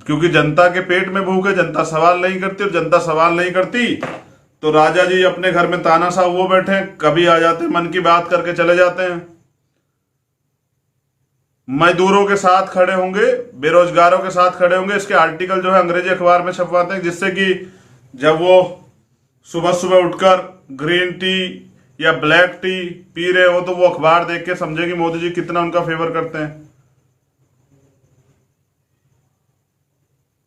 क्योंकि जनता के पेट में भूख है, जनता सवाल नहीं करती, और जनता सवाल नहीं करती तो राजा जी अपने घर में तानाशाह वो बैठे हैं, कभी आ जाते हैं, मन की बात करके चले जाते हैं। मजदूरों के साथ खड़े होंगे, बेरोजगारों के साथ खड़े होंगे, इसके आर्टिकल जो है अंग्रेजी अखबार में छपवाते हैं, जिससे कि जब वो सुबह सुबह उठकर ग्रीन टी या ब्लैक टी पी रहे हो तो वो अखबार देख के समझे कि मोदी जी कितना उनका फेवर करते हैं।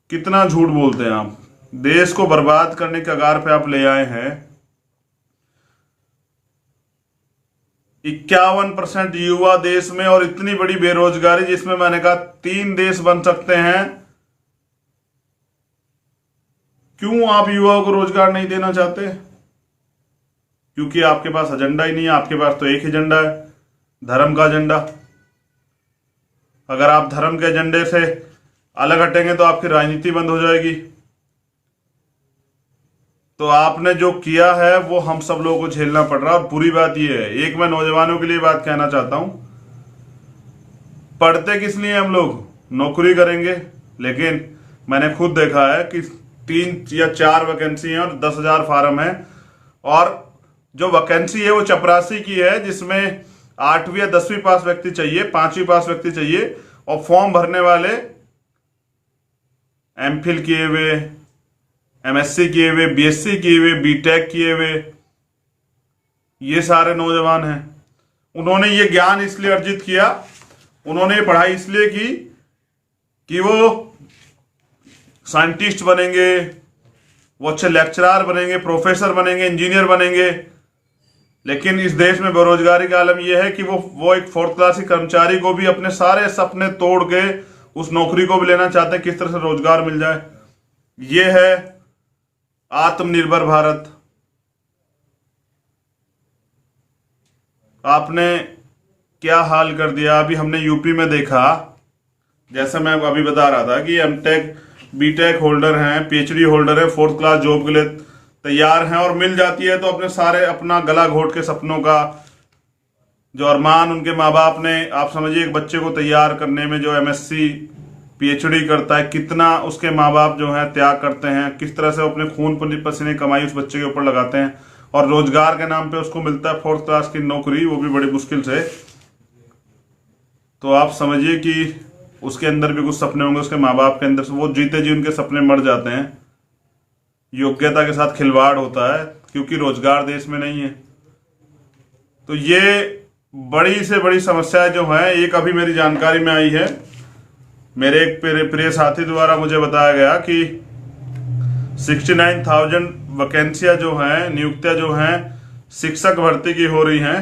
कितना झूठ बोलते हैं आप, देश को बर्बाद करने के कगार पे आप ले आए हैं। 51% युवा देश में, और इतनी बड़ी बेरोजगारी जिसमें मैंने कहा 3 देश बन सकते हैं। क्यों आप युवाओं को रोजगार नहीं देना चाहते? क्योंकि आपके पास एजेंडा ही नहीं है। आपके पास तो एक ही एजेंडा है, धर्म का एजेंडा। अगर आप धर्म के एजेंडे से अलग हटेंगे तो आपकी राजनीति बंद हो जाएगी। तो आपने जो किया है वो हम सब लोगों को झेलना पड़ रहा है। और बुरी बात यह है, एक मैं नौजवानों के लिए बात कहना चाहता हूं, पढ़ते किस लिए हम लोग? नौकरी करेंगे। लेकिन मैंने खुद देखा है कि 3 या 4 वैकेंसी हैं और 10,000 फार्म है, और जो वैकेंसी है वो चपरासी की है, जिसमें 8वीं या 10वीं पास व्यक्ति चाहिए, 5वीं पास व्यक्ति चाहिए, और फॉर्म भरने वाले एमफिल किए हुए, एमएससी किए हुए, बीएससी किए हुए, बीटेक किए हुए, ये सारे नौजवान हैं। उन्होंने ये ज्ञान इसलिए अर्जित किया, उन्होंने ये पढ़ाई इसलिए की कि वो साइंटिस्ट बनेंगे, वो अच्छे लेक्चरर बनेंगे, प्रोफेसर बनेंगे, इंजीनियर बनेंगे। लेकिन इस देश में बेरोजगारी का आलम यह है कि वो एक 4th क्लास कर्मचारी को भी अपने सारे सपने तोड़ के उस नौकरी को भी लेना चाहते हैं, किस तरह से रोजगार मिल जाए। ये है आत्मनिर्भर भारत। आपने क्या हाल कर दिया। अभी हमने यूपी में देखा, जैसे मैं अभी बता रहा था कि एमटेक बीटेक होल्डर हैं, पीएचडी होल्डर हैं, 4th क्लास जॉब के लिए तैयार हैं, और मिल जाती है तो अपने सारे अपना गला घोट के सपनों का जो अरमान उनके माँ बाप ने, आप समझिए एक बच्चे को तैयार करने में जो एमएससी पीएचडी करता है, कितना उसके माँ बाप जो है त्याग करते हैं, किस तरह से अपने खून पसीने कमाई उस बच्चे के ऊपर लगाते हैं, और रोजगार के नाम पे उसको मिलता है 4th क्लास की नौकरी, वो भी बड़ी मुश्किल से। तो आप समझिए कि उसके अंदर भी कुछ सपने होंगे, उसके माँ बाप के अंदर से, वो जीते जी उनके सपने मर जाते हैं। योग्यता के साथ खिलवाड़ होता है, क्योंकि रोजगार देश में नहीं है। तो ये बड़ी से बड़ी समस्याएं जो है, एक अभी मेरी जानकारी में आई है, मेरे एक प्रिय साथी द्वारा मुझे बताया गया कि 69,000 वैकेंसियां जो हैं, नियुक्तियां जो हैं शिक्षक भर्ती की हो रही हैं,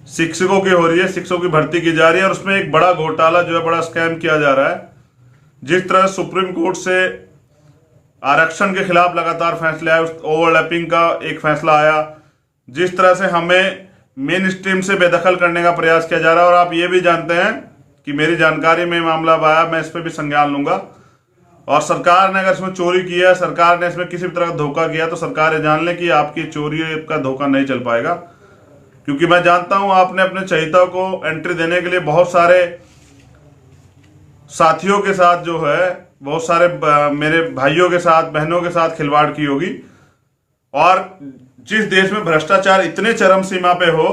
शिक्षकों की हो रही है, शिक्षकों की भर्ती की जा रही है, और उसमें एक बड़ा घोटाला जो है, बड़ा स्कैम किया जा रहा है। जिस तरह सुप्रीम कोर्ट से आरक्षण के खिलाफ लगातार फैसले आए, ओवरलैपिंग का एक फैसला आया, जिस तरह से हमें मेन स्ट्रीम से बेदखल करने का प्रयास किया जा रहा है। और आप ये भी जानते हैं कि मेरी जानकारी में मामला आया, मैं इस पर भी संज्ञान लूंगा। और सरकार ने अगर इसमें चोरी की है, सरकार ने इसमें किसी भी तरह का धोखा किया, तो सरकार ये जान ले कि आपकी चोरी का धोखा नहीं चल पाएगा। क्योंकि मैं जानता हूं आपने अपने चहिता को एंट्री देने के लिए बहुत सारे साथियों के साथ जो है, बहुत सारे मेरे भाइयों के साथ, बहनों के साथ खिलवाड़ की होगी। और जिस देश में भ्रष्टाचार इतने चरम सीमा पे हो,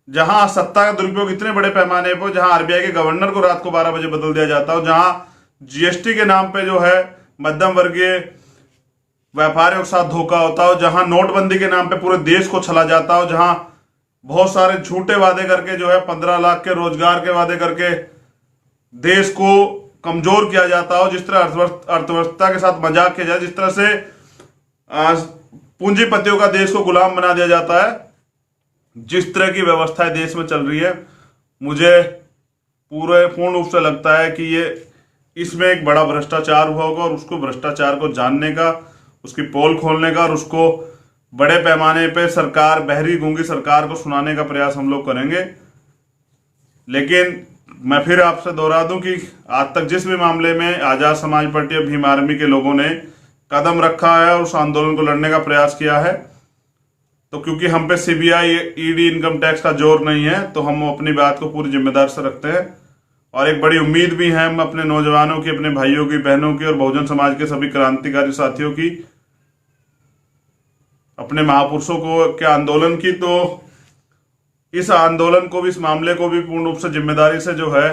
जहां सत्ता का दुरुपयोग इतने बड़े पैमाने पर, जहां आरबीआई के गवर्नर को रात को 12 बजे बदल दिया जाता हो, जहां जीएसटी के नाम पे जो है मध्यम वर्गीय व्यापारियों के साथ धोखा होता हो, जहां नोटबंदी के नाम पे पूरे देश को छला जाता हो, जहां बहुत सारे झूठे वादे करके जो है 15 लाख के रोजगार के वादे करके देश को कमजोर किया जाता हो, जिस तरह अर्थव्यवस्था के साथ मजाक किया जाए, जिस तरह से पूंजीपतियों का देश को गुलाम बना दिया जाता है, जिस तरह की व्यवस्थाएं देश में चल रही है, मुझे पूर्ण रूप से लगता है कि ये इसमें एक बड़ा भ्रष्टाचार हुआ होगा। और उसको भ्रष्टाचार को जानने का, उसकी पोल खोलने का, और उसको बड़े पैमाने पे सरकार, बहरी गूंगी सरकार को सुनाने का प्रयास हम लोग करेंगे। लेकिन मैं फिर आपसे दोहरा दूं कि आज तक जिस भी मामले में आजाद समाज पार्टी और भीम आर्मी के लोगों ने कदम रखा है और उस आंदोलन को लड़ने का प्रयास किया है, तो क्योंकि हम पे सीबीआई, ईडी, इनकम टैक्स का जोर नहीं है, तो हम अपनी बात को पूरी जिम्मेदार से रखते हैं और एक बड़ी उम्मीद भी है हम अपने नौजवानों की, अपने भाइयों की, बहनों की और बहुजन समाज के सभी क्रांतिकारी साथियों की, अपने महापुरुषों को के आंदोलन की। तो इस आंदोलन को भी, इस मामले को भी पूर्ण रूप से जिम्मेदारी से जो है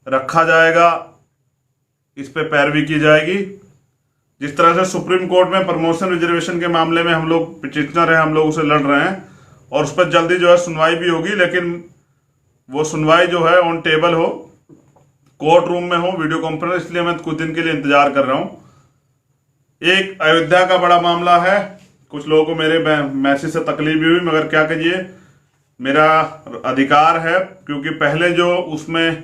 रखा जाएगा, इस पे पैरवी की जाएगी। जिस तरह से सुप्रीम कोर्ट में प्रमोशन रिजर्वेशन के मामले में हम लोग पिटिशनर हैं, हम लोग उसे लड़ रहे हैं और उस पर जल्दी जो है सुनवाई भी होगी, लेकिन वो सुनवाई जो है ऑन टेबल हो, कोर्ट रूम में हो, वीडियो कॉन्फ्रेंस, इसलिए मैं कुछ दिन के लिए इंतजार कर रहा हूं। एक अयोध्या का बड़ा मामला है, कुछ लोगों को मेरे मैसेज से तकलीफ भी हुई, मगर क्या कहिए, मेरा अधिकार है, क्योंकि पहले जो उसमें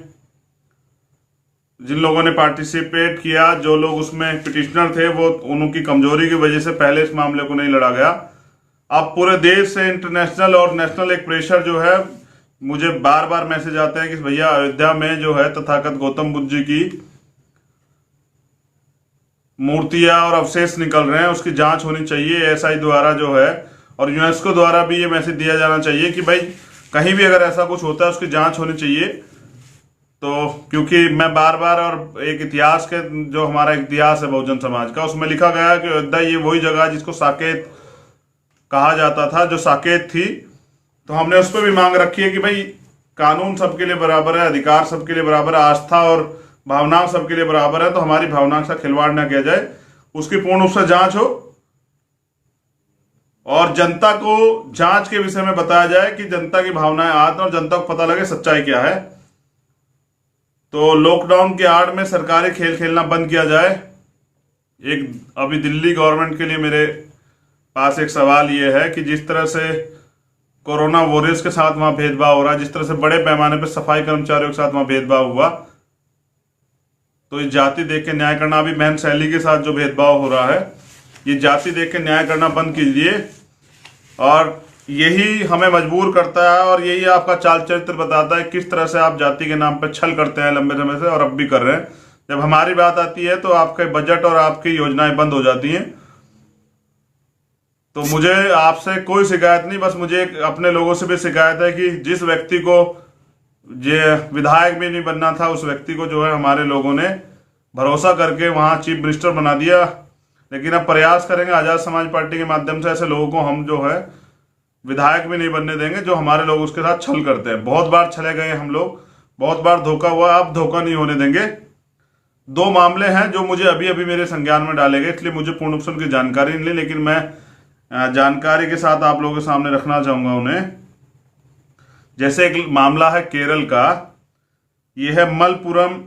जिन लोगों ने पार्टिसिपेट किया, जो लोग उसमें पिटिशनर थे, वो उनकी कमजोरी की वजह से पहले इस मामले को नहीं लड़ा गया। अब पूरे देश से इंटरनेशनल और नेशनल एक प्रेशर जो है, मुझे बार बार मैसेज आते हैं कि भैया अयोध्या में जो है तथागत गौतम बुद्ध जी की मूर्तियां और अवशेष निकल रहे हैं, उसकी जांच होनी चाहिए एएसआई द्वारा जो है, और यूनेस्को द्वारा भी ये मैसेज दिया जाना चाहिए कि भाई कहीं भी अगर ऐसा कुछ होता है उसकी जांच होनी चाहिए। तो क्योंकि मैं बार बार, और एक इतिहास के, जो हमारा इतिहास है बहुजन समाज का, उसमें लिखा गया है कि अयोध्या ये वही जगह जिसको साकेत कहा जाता था, जो साकेत थी। तो हमने उस पर भी मांग रखी है कि भाई कानून सबके लिए बराबर है, अधिकार सबके लिए बराबर है, आस्था और भावना सबके लिए बराबर है, तो हमारी भावना के साथ खिलवाड़ ना किया जाए, उसकी पूर्ण रूप से जांच हो और जनता को जांच के विषय में बताया जाए कि जनता की भावनाएं आत और जनता को पता लगे सच्चाई क्या है। तो लॉकडाउन के आड़ में सरकारी खेल खेलना बंद किया जाए। एक अभी दिल्ली गवर्नमेंट के लिए मेरे पास एक सवाल ये है कि जिस तरह से कोरोना वॉरियर्स के साथ वहां भेदभाव हो रहा है, जिस तरह से बड़े पैमाने पर सफाई कर्मचारियों के साथ वहां भेदभाव हुआ, तो ये जाति देख के न्याय करना, अभी बहन शैली के साथ जो भेदभाव हो रहा है, ये जाति देख के न्याय करना बंद कीजिए। और यही हमें मजबूर करता है और यही आपका चाल चरित्र बताता है किस तरह से आप जाति के नाम पर छल करते हैं लंबे समय से, और अब भी कर रहे हैं। जब हमारी बात आती है तो आपके बजट और आपकी योजनाएं बंद हो जाती हैं। तो मुझे आपसे कोई शिकायत नहीं, बस मुझे अपने लोगों से भी शिकायत है कि जिस व्यक्ति को ये विधायक भी नहीं बनना था, उस व्यक्ति को जो है हमारे लोगों ने भरोसा करके वहां चीफ मिनिस्टर बना दिया। लेकिन अब प्रयास करेंगे आजाद समाज पार्टी के माध्यम से ऐसे लोगों को हम जो है विधायक भी नहीं बनने देंगे जो हमारे लोग उसके साथ छल करते हैं। बहुत बार छले गए हम लोग, बहुत बार धोखा हुआ, अब धोखा नहीं होने देंगे। दो मामले हैं जो मुझे अभी अभी मेरे संज्ञान में डाले गए, इसलिए मुझे पूर्ण रूप से उनकी जानकारी नहीं ली, लेकिन मैं जानकारी के साथ आप लोगों के सामने रखना चाहूंगा उन्हें। जैसे एक मामला है केरल का, यह है मलपुरम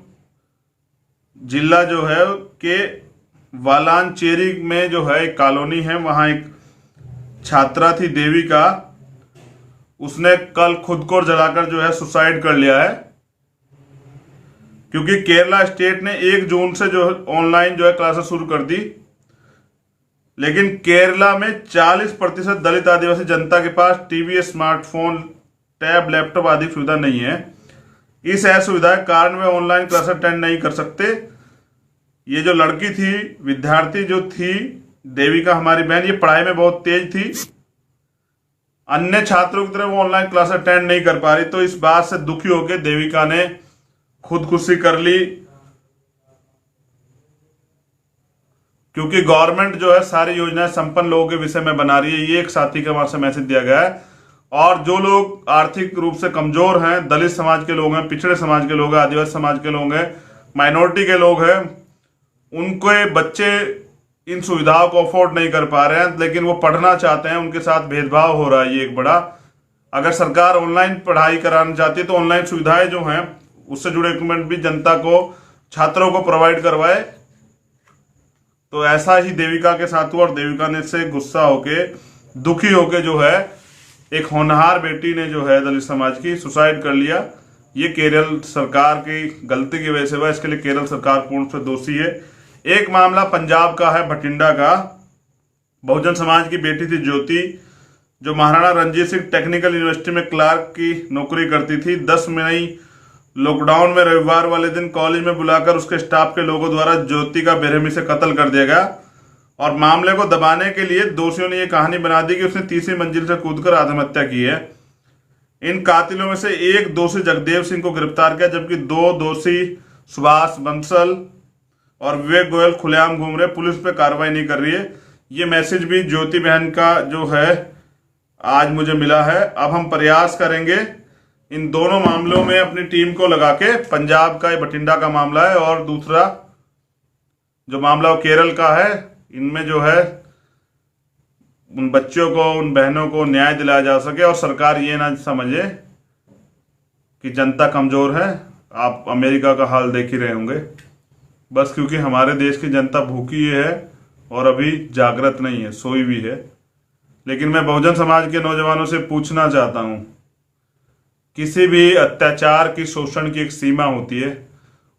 जिला जो है के वालांचेरी में जो है एक कॉलोनी है, वहां एक छात्रा थी देविका, उसने कल खुद को जलाकर जो है सुसाइड कर लिया है, क्योंकि केरला स्टेट ने 1 जून से जो ऑनलाइन जो है क्लासेस शुरू कर दी। लेकिन केरला में 40% दलित आदिवासी जनता के पास टीवी, स्मार्टफोन, टैब, लैपटॉप आदि सुविधा नहीं है। इस असुविधा के कारण वे ऑनलाइन क्लास अटेंड नहीं कर सकते। ये जो लड़की थी, विद्यार्थी जो थी देविका, हमारी बहन, ये पढ़ाई में बहुत तेज थी, अन्य छात्रों की तरह वो ऑनलाइन क्लास अटेंड नहीं कर पा रही। तो इस बात से दुखी होकर देविका ने खुदकुशी कर ली, क्योंकि गवर्नमेंट जो है सारी योजनाएं संपन्न लोगों के विषय में बना रही है। ये एक साथी का वहां से मैसेज दिया गया है। और जो लोग आर्थिक रूप से कमजोर हैं, दलित समाज के लोग हैं, पिछड़े समाज के लोग हैं, आदिवासी समाज के लोग हैं, माइनॉरिटी के लोग हैं, उनके बच्चे इन सुविधाओं को अफोर्ड नहीं कर पा रहे हैं, लेकिन वो पढ़ना चाहते हैं, उनके साथ भेदभाव हो रहा है। ये एक बड़ा, अगर सरकार ऑनलाइन पढ़ाई कराना चाहती है तो ऑनलाइन सुविधाएं जो हैं उससे जुड़े डॉक्यूमेंट भी जनता को, छात्रों को प्रोवाइड करवाए। तो ऐसा ही देविका के साथ हुआ और देविका ने से गुस्सा होके, दुखी होके जो है एक होनहार बेटी ने जो है दलित समाज की सुसाइड कर लिया। ये केरल सरकार की गलती की वजह से हुआ, इसके लिए केरल सरकार पूर्ण से दोषी है। एक मामला पंजाब का है, भटिंडा का। बहुजन समाज की बेटी थी ज्योति, जो महाराणा रणजीत सिंह टेक्निकल यूनिवर्सिटी में क्लार्क की नौकरी करती थी। 10 मई लॉकडाउन में रविवार वाले दिन कॉलेज में बुलाकर उसके स्टाफ के लोगों द्वारा ज्योति का बेरहमी से कत्ल कर दिया गया। और मामले को दबाने के लिए दोषियों ने यह कहानी बना दी कि उसने तीसरी मंजिल से कूदकर आत्महत्या की है। इन कातिलों में से एक दोषी जगदेव सिंह को गिरफ्तार किया, जबकि दो दोषी सुभाष बंसल और विवेक गोयल खुलेआम घूम रहे, पुलिस पे कार्रवाई नहीं कर रही है। ये मैसेज भी ज्योति बहन का जो है आज मुझे मिला है। अब हम प्रयास करेंगे इन दोनों मामलों में अपनी टीम को लगा के, पंजाब का ये बठिंडा का मामला है और दूसरा जो मामला वो केरल का है, इनमें जो है उन बच्चों को, उन बहनों को न्याय दिलाया जा सके और सरकार ये ना समझे कि जनता कमजोर है। आप अमेरिका का हाल देख ही रहे होंगे, बस क्योंकि हमारे देश की जनता भूखी है और अभी जागृत नहीं है, सोई भी है। लेकिन मैं बहुजन समाज के नौजवानों से पूछना चाहता हूं, किसी भी अत्याचार की, शोषण की एक सीमा होती है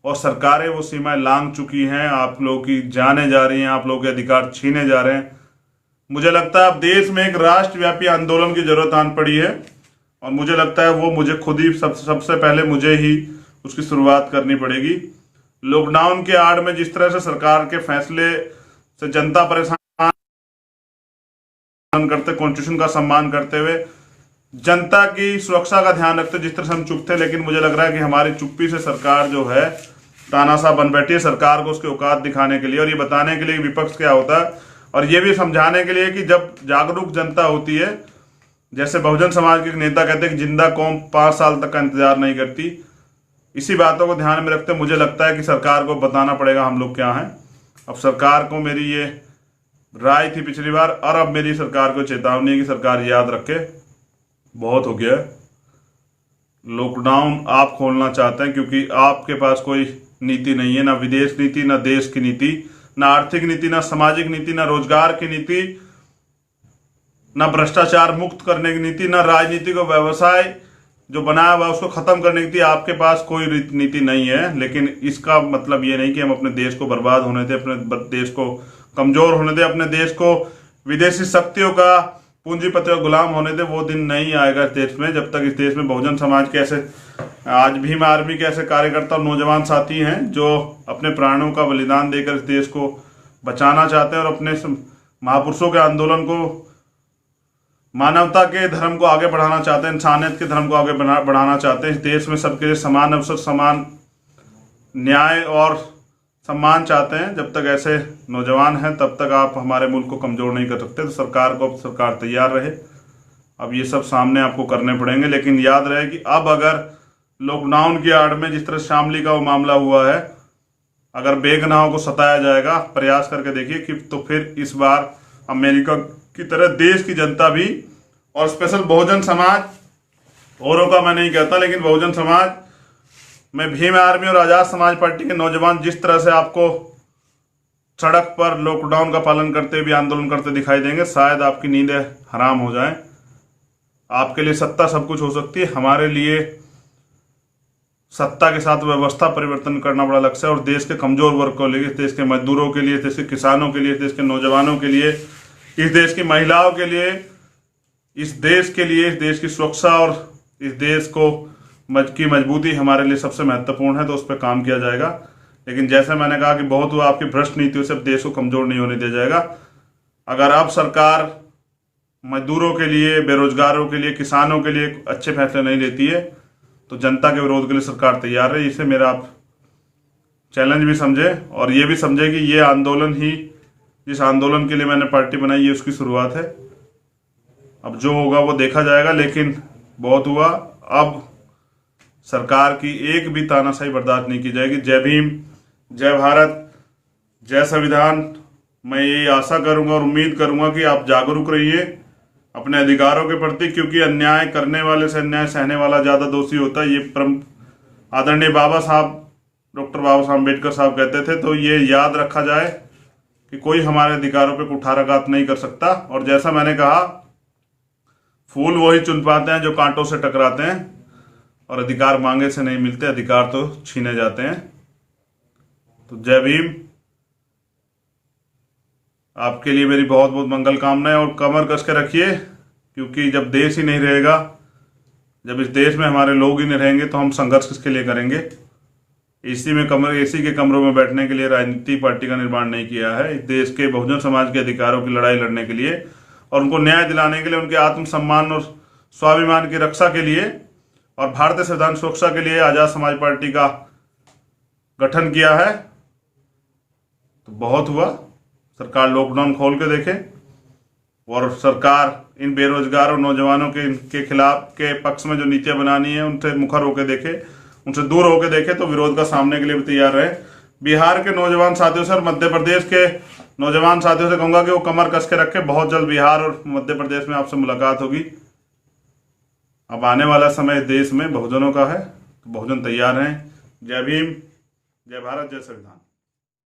और सरकारें वो सीमाएं लांघ चुकी हैं। आप लोगों की जाने जा रही हैं, आप लोगों के अधिकार छीने जा रहे हैं। मुझे लगता है अब देश में एक राष्ट्रव्यापी आंदोलन की जरूरत आन पड़ी है और मुझे लगता है वो मुझे खुद ही सबसे पहले मुझे ही उसकी शुरुआत करनी पड़ेगी। लॉकडाउन के आड़ में जिस तरह से सरकार के फैसले से जनता परेशान करते, कॉन्स्टिट्यूशन का सम्मान करते हुए जनता की सुरक्षा का ध्यान रखते, जिस तरह से हम चुप थे, लेकिन मुझे लग रहा है कि हमारी चुप्पी से सरकार जो है तानाशाह बन बैठी है। सरकार को उसकी औकात दिखाने के लिए और ये बताने के लिए विपक्ष क्या होता है और ये भी समझाने के लिए कि जब जागरूक जनता होती है, जैसे बहुजन समाज के नेता कहते हैं कि जिंदा कौम 5 साल तक का इंतजार नहीं करती, इसी बातों को ध्यान में रखते मुझे लगता है कि सरकार को बताना पड़ेगा हम लोग क्या हैं। अब सरकार को मेरी ये राय थी पिछली बार और अब मेरी सरकार को चेतावनी है कि सरकार याद रखे, बहुत हो गया है। लॉकडाउन आप खोलना चाहते हैं क्योंकि आपके पास कोई नीति नहीं है, ना विदेश नीति, ना देश की नीति, ना आर्थिक नीति, ना सामाजिक नीति, ना रोजगार की नीति, ना भ्रष्टाचार मुक्त करने की नीति, ना राजनीतिक और व्यवसाय जो बनाया हुआ उसको खत्म करने की थी। आपके पास कोई नीति नहीं है। लेकिन इसका मतलब ये नहीं कि हम अपने देश को बर्बाद होने दें, अपने देश को कमजोर होने दें, अपने देश को विदेशी शक्तियों का पूंजीपति और गुलाम होने दें। वो दिन नहीं आएगा इस देश में जब तक इस देश में बहुजन समाज के ऐसे, आज भीम आर्मी के ऐसे कार्यकर्ता और नौजवान साथी हैं जो अपने प्राणों का बलिदान देकर इस देश को बचाना चाहते हैं और अपने महापुरुषों के आंदोलन को, मानवता के धर्म को आगे बढ़ाना चाहते हैं, इंसानियत के धर्म को आगे बढ़ाना चाहते हैं। इस देश में सबके लिए समान अवसर, समान न्याय और सम्मान चाहते हैं। जब तक ऐसे नौजवान हैं तब तक आप हमारे मुल्क को कमजोर नहीं कर सकते। तो सरकार को, अब सरकार तैयार रहे। अब ये सब सामने आपको करने पड़ेंगे, लेकिन याद रहे कि अब अगर लॉकडाउन की आड़ में जिस तरह शामली का वो मामला हुआ है, अगर बेगुनाहों को सताया जाएगा, प्रयास करके देखिए कि तो फिर इस बार अमेरिका की तरह देश की जनता भी और स्पेशल बहुजन समाज, औरों का मैं नहीं कहता, लेकिन बहुजन समाज में भीम आर्मी और आजाद समाज पार्टी के नौजवान जिस तरह से आपको सड़क पर लॉकडाउन का पालन करते भी आंदोलन करते दिखाई देंगे, शायद आपकी नींदें हराम हो जाएं। आपके लिए सत्ता सब कुछ हो सकती है, हमारे लिए सत्ता के साथ व्यवस्था परिवर्तन करना बड़ा लक्ष्य है। और देश के कमजोर वर्ग को लिए, देश के मजदूरों के लिए, देश के किसानों के लिए, देश के नौजवानों के लिए, इस देश की महिलाओं के लिए, इस देश के लिए, इस देश की सुरक्षा और इस देश को की मजबूती हमारे लिए सबसे महत्वपूर्ण है। तो उस पर काम किया जाएगा। लेकिन जैसे मैंने कहा कि बहुत हुआ, आपकी भ्रष्ट नीतियों से देश को कमजोर नहीं होने दिया जाएगा। अगर अब सरकार मजदूरों के लिए, बेरोजगारों के लिए, किसानों के लिए अच्छे फैसले नहीं लेती है तो जनता के विरोध के लिए सरकार तैयार है। इसे मेरा आप चैलेंज भी समझे और ये भी समझे कि ये आंदोलन ही, जिस आंदोलन के लिए मैंने पार्टी बनाई, ये उसकी शुरुआत है। अब जो होगा वो देखा जाएगा, लेकिन बहुत हुआ। अब सरकार की एक भी तानाशाही बर्दाश्त नहीं की जाएगी। जय भीम, जय भारत, जय संविधान। मैं ये आशा करूंगा और उम्मीद करूंगा कि आप जागरूक रहिए अपने अधिकारों के प्रति, क्योंकि अन्याय करने वाले से अन्याय सहने वाला ज्यादा दोषी होता है। ये आदरणीय बाबा साहब, डॉक्टर बाबा साहब अम्बेडकर साहब कहते थे। तो ये याद रखा जाए कि कोई हमारे अधिकारों पे कुठाराघात नहीं कर सकता। और जैसा मैंने कहा, फूल वही चुन पाते हैं जो कांटों से टकराते हैं, और अधिकार मांगे से नहीं मिलते, अधिकार तो छीने जाते हैं। तो जय भीम। आपके लिए मेरी बहुत बहुत मंगल कामनाएं और कमर कस के रखिए, क्योंकि जब देश ही नहीं रहेगा, जब इस देश में हमारे लोग ही नहीं रहेंगे तो हम संघर्ष किसके लिए करेंगे। एसी के कमरों में बैठने के लिए राजनीतिक पार्टी का निर्माण नहीं किया है। इस देश के बहुजन समाज के अधिकारों की लड़ाई लड़ने के लिए और उनको न्याय दिलाने के लिए, उनके आत्मसम्मान और स्वाभिमान की रक्षा के लिए और भारतीय संविधान सुरक्षा के लिए आज़ाद समाज पार्टी का गठन किया है। तो बहुत हुआ, सरकार लॉकडाउन खोल के देखे और सरकार इन बेरोजगार और नौजवानों के खिलाफ के पक्ष में जो नीतियां बनानी है उनसे मुखर होकर देखे, उनसे दूर होकर देखे, तो विरोध का सामने के लिए भी तैयार रहे। बिहार के नौजवान साथियों से और मध्य प्रदेश के नौजवान साथियों से कहूंगा कि वो कमर कस के रखे। बहुत जल्द बिहार और मध्य प्रदेश में आपसे मुलाकात होगी। अब आने वाला समय देश में बहुजनों का है, तो बहुजन तैयार हैं। जय भीम, जय भारत, जय संविधान।